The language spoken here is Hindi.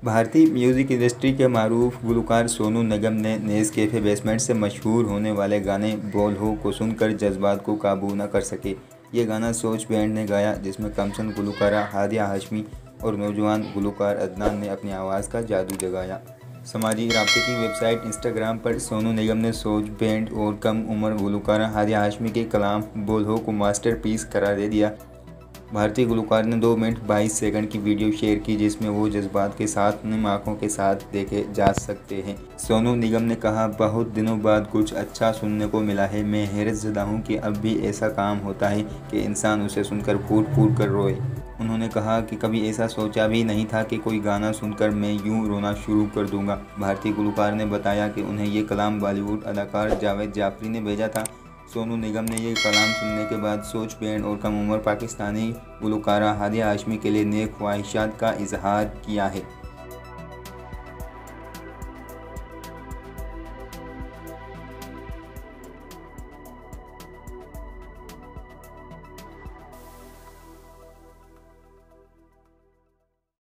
भारतीय म्यूज़िक इंडस्ट्री के मारूफ गुलकार सोनू निगम ने नेस्कैफे बेसमेंट से मशहूर होने वाले गाने बोल हो को सुनकर जज्बात को काबू न कर सके। ये गाना सोच बैंड ने गाया, जिसमें कमसन गुलकारा हादिया हाशमी और नौजवान गुलकार अदनान ने अपनी आवाज़ का जादू जगाया। समाजी राब्ते की वेबसाइट इंस्टाग्राम पर सोनू निगम ने सोच बैंड और कम उम्र गुलकारा हादिया हाशमी के कलाम बोल हो को मास्टरपीस करार दे दिया। भारतीय गुलकार ने 2 मिनट 22 सेकंड की वीडियो शेयर की, जिसमें वो जज्बात के साथ निम आंखों के साथ देखे जा सकते हैं। सोनू निगम ने कहा, बहुत दिनों बाद कुछ अच्छा सुनने को मिला है। मैं हैरतज़दा हूँ कि अब भी ऐसा काम होता है कि इंसान उसे सुनकर फूट फूट कर रोए। उन्होंने कहा कि कभी ऐसा सोचा भी नहीं था कि कोई गाना सुनकर मैं यूं रोना शुरू कर दूंगा। भारतीय गुलकार ने बताया कि उन्हें ये कलाम बॉलीवुड अदाकार जावेद जाफरी ने भेजा था। सोनू निगम ने ये कलाम सुनने के बाद सोच बैंड और कम उम्र पाकिस्तानी गुलकारा हादिया हाशमी के लिए नेक ख्वाहिशात का इजहार किया है।